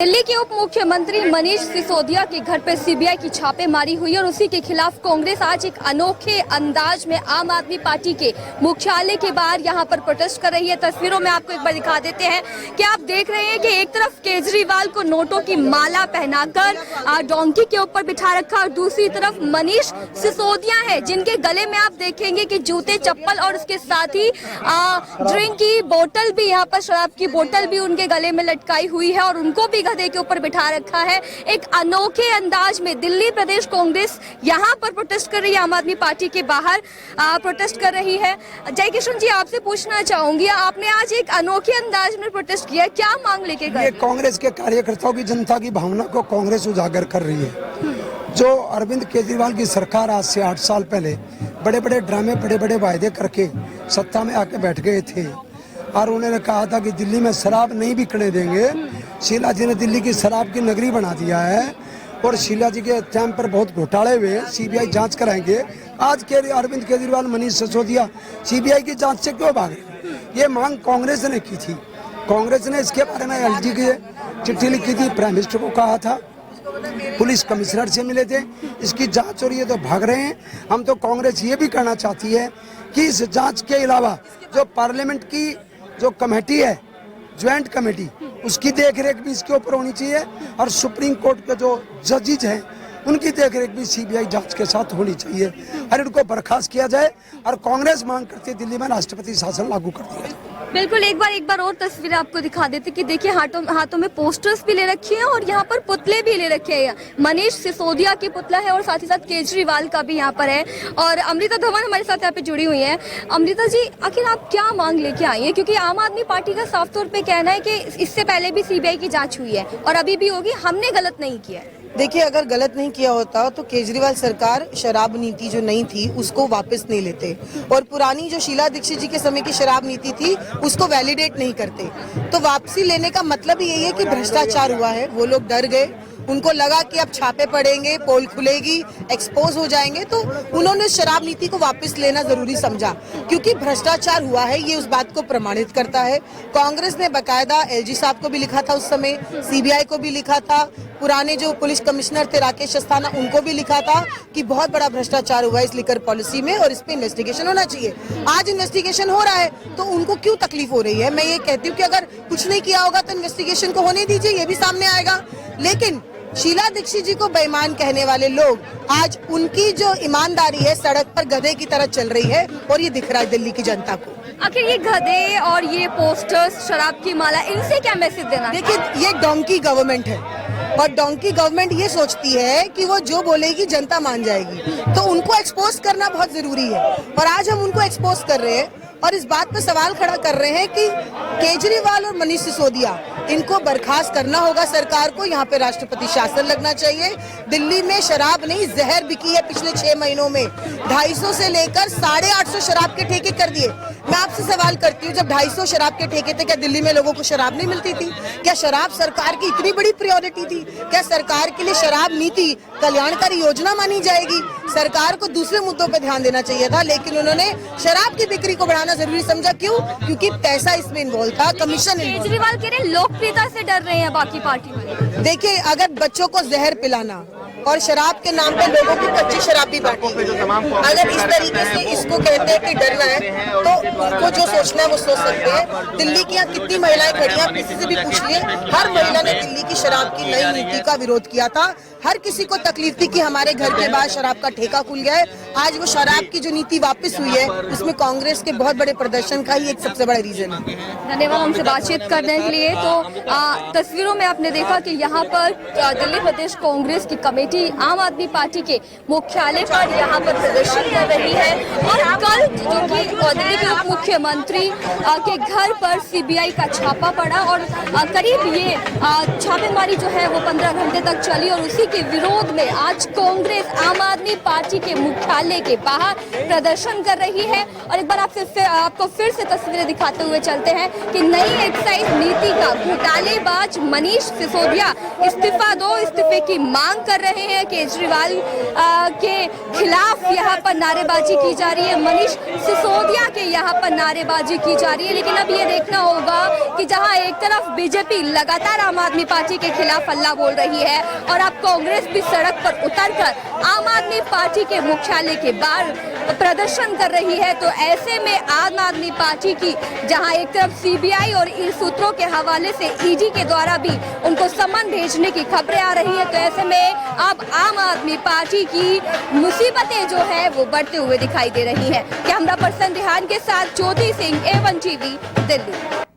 दिल्ली के उप मुख्यमंत्री मनीष सिसोदिया के घर पर सीबीआई की छापेमारी हुई और उसी के खिलाफ कांग्रेस आज एक अनोखे अंदाज में आम आदमी पार्टी के मुख्यालय के बाहर यहां पर प्रोटेस्ट कर रही है। तस्वीरों में आपको एक बार दिखा देते हैं कि आप देख रहे हैं कि एक तरफ केजरीवाल को नोटों की माला पहनाकर डोंकी के ऊपर बिठा रखा और दूसरी तरफ मनीष सिसोदिया है जिनके गले में आप देखेंगे कि जूते चप्पल और उसके साथ ही ड्रिंक की बोतल भी, यहाँ पर शराब की बोतल भी उनके गले में लटकाई हुई है और उनको भी गधे के ऊपर बिठा रखा है। एक अनोखे अंदाज में दिल्ली प्रदेश कांग्रेस यहाँ पर प्रोटेस्ट कर रही है, आम आदमी पार्टी के बाहर प्रोटेस्ट कर रही है। जय किशन जी, आपसे पूछना चाहूंगी, आपने आज एक अनोखे अंदाज में प्रोटेस्ट किया, क्या मांग लेके गए? कांग्रेस के कार्यकर्ताओं की, जनता की भावना को कांग्रेस उजागर कर रही है। जो अरविंद केजरीवाल की सरकार आज से 8 साल पहले बड़े बड़े ड्रामे, बड़े बड़े वायदे करके सत्ता में आके बैठ गए थे और उन्होंने कहा था कि दिल्ली में शराब नहीं बिकने देंगे। शीला जी ने दिल्ली की शराब की नगरी बना दिया है और शीला जी के टाइम पर बहुत घोटाले हुए, सीबीआई जांच कराएंगे। आज के अरविंद केजरीवाल, मनीष सिसोदिया सीबीआई की जांच से क्यों भाग रहे? ये मांग कांग्रेस ने की थी। कांग्रेस ने इसके बारे में एलजी की चिट्ठी लिखी थी, प्राइम मिनिस्टर को कहा था, पुलिस कमिश्नर से मिले थे, इसकी जांच हो रही है तो भाग रहे हैं। हम तो कांग्रेस ये भी करना चाहती है कि इस जांच के अलावा जो पार्लियामेंट की जो कमेटी है, ज्वाइंट कमेटी, उसकी देखरेख भी इसके ऊपर होनी चाहिए और सुप्रीम कोर्ट के जो जजेज हैं उनकी देखरेख भी सीबीआई जांच के साथ होनी चाहिए और इनको बर्खास्त किया जाए। और कांग्रेस मांग करती है दिल्ली में राष्ट्रपति शासन लागू कर दिया जाए। बिल्कुल, एक बार और तस्वीरें आपको दिखा देते कि देखिए हाथों में पोस्टर्स भी ले रखे हैं और यहाँ पर पुतले भी ले रखे हैं। मनीष सिसोदिया की पुतला है और साथ ही साथ केजरीवाल का भी यहाँ पर है और अमृता धवन हमारे साथ यहाँ पे जुड़ी हुई है। अमृता जी, आखिर आप क्या मांग लेके आई हैं? क्योंकि आम आदमी पार्टी का साफ तौर पे कहना है कि इससे पहले भी सीबीआई की जाँच हुई है और अभी भी होगी, हमने गलत नहीं किया है। देखिए, अगर गलत नहीं किया होता तो केजरीवाल सरकार शराब नीति जो नहीं थी उसको वापस नहीं लेते और पुरानी जो शीला दीक्षित जी के समय की शराब नीति थी उसको वैलिडेट नहीं करते। तो वापसी लेने का मतलब यही है कि भ्रष्टाचार हुआ है, वो लोग डर गए, उनको लगा कि अब छापे पड़ेंगे, पोल खुलेगी, एक्सपोज हो जाएंगे, तो उन्होंने शराब नीति को वापस लेना जरूरी समझा क्योंकि भ्रष्टाचार हुआ है, ये उस बात को प्रमाणित करता है। कांग्रेस ने बकायदा एलजी साहब को भी लिखा था, उस समय सीबीआई को भी लिखा था, पुराने जो पुलिस कमिश्नर थे राकेश अस्थाना उनको भी लिखा था कि बहुत बड़ा भ्रष्टाचार हुआ है इस लिकर पॉलिसी में और इस पे इन्वेस्टिगेशन होना चाहिए। आज इन्वेस्टिगेशन हो रहा है तो उनको क्यों तकलीफ हो रही है? मैं ये कहती हूँ कि अगर कुछ नहीं किया होगा तो इन्वेस्टिगेशन को होने दीजिए, ये भी सामने आएगा। लेकिन शीला दीक्षित जी को बेईमान कहने वाले लोग आज उनकी जो ईमानदारी है सड़क पर गधे की तरह चल रही है और ये दिख रहा है दिल्ली की जनता को। आखिर ये गधे और ये पोस्टर्स, शराब की माला, इनसे क्या मैसेज देना? देखिए, ये डोंकी गवर्नमेंट है और डोंकी गवर्नमेंट ये सोचती है कि वो जो बोलेगी जनता मान जाएगी, तो उनको एक्सपोज करना बहुत जरूरी है और आज हम उनको एक्सपोज कर रहे हैं और इस बात पर सवाल खड़ा कर रहे हैं कि केजरीवाल और मनीष सिसोदिया इनको बर्खास्त करना होगा सरकार को, यहाँ पे राष्ट्रपति शासन लगना चाहिए। दिल्ली में शराब नहीं, जहर बिकी है पिछले 6 महीनों में, 250 से लेकर 850 शराब के ठेके कर दिए। मैं आपसे सवाल करती हूँ, जब 250 शराब के ठेके थे क्या दिल्ली में लोगों को शराब नहीं मिलती थी? क्या शराब सरकार की इतनी बड़ी प्रायोरिटी थी? क्या सरकार के लिए शराब नीति कल्याणकारी योजना मानी जाएगी? सरकार को दूसरे मुद्दों पर ध्यान देना चाहिए था, लेकिन उन्होंने शराब की बिक्री को बढ़ाना जरूरी समझा। क्यों? क्योंकि पैसा इसमें इन्वॉल्व था, कमीशन। केजरीवाल कह रहे लोकप्रियता से डर रहे हैं बाकी पार्टी वाले। देखिए, अगर बच्चों को जहर पिलाना और शराब के नाम पे लोगों की कच्ची शराब भी बांटी, अगर इस तरीके से इसको कहते हैं कि डरना है तो उनको जो सोचना है वो सोच सकते हैं। दिल्ली की यहाँ कितनी महिलाएं खड़ी हैं, किसी से भी पूछिए, हर महिला ने दिल्ली की शराब की नई नीति का विरोध किया था। हर किसी को तकलीफ थी कि हमारे घर के बाहर शराब का ठेका खुल गया है। आज वो शराब की जो नीति वापस हुई है उसमें कांग्रेस के बहुत बड़े प्रदर्शन का ही एक सबसे बड़ा रीजन है। धन्यवाद हमसे बातचीत करने के लिए। तो तस्वीरों में आपने देखा कि यहाँ पर दिल्ली प्रदेश कांग्रेस की कमेटी आम आदमी पार्टी के मुख्यालय पर यहाँ पर प्रदर्शन कर रही है और कल जो कि दिल्ली के उप मुख्यमंत्री के घर पर सीबीआई का छापा पड़ा और करीब ये छापेमारी जो है वो 15 घंटे तक चली और उसी के विरोध में आज कांग्रेस आम आदमी पार्टी के मुख्यालय के बाहर प्रदर्शन कर रही है। और एक बार आपको फिर से तस्वीरें दिखाते हुए चलते हैं कि नई एक्साइज नीति का घोटालेबाज मनीष सिसोदिया इस्तीफा दो, इस्तीफे की मांग कर रहे रहे हैं। केजरीवाल के खिलाफ यहाँ पर नारेबाजी की जा रही है, मनीष सिसोदिया के यहाँ पर नारेबाजी की जा रही है। लेकिन अब ये देखना होगा कि जहाँ एक तरफ बीजेपी लगातार आम आदमी पार्टी के खिलाफ हल्ला बोल रही है और अब कांग्रेस भी सड़क पर उतरकर आम आदमी पार्टी के मुख्यालय के बाहर प्रदर्शन कर रही है, तो ऐसे में आम आदमी पार्टी की जहां एक तरफ सीबीआई और इन सूत्रों के हवाले से ईडी के द्वारा भी उनको सम्मन भेजने की खबरें आ रही हैं, तो ऐसे में अब आम आदमी पार्टी की मुसीबतें जो है वो बढ़ते हुए दिखाई दे रही हैं। कैमरा पर्सन रिहान के साथ ज्योति सिंह, A1 TV, दिल्ली।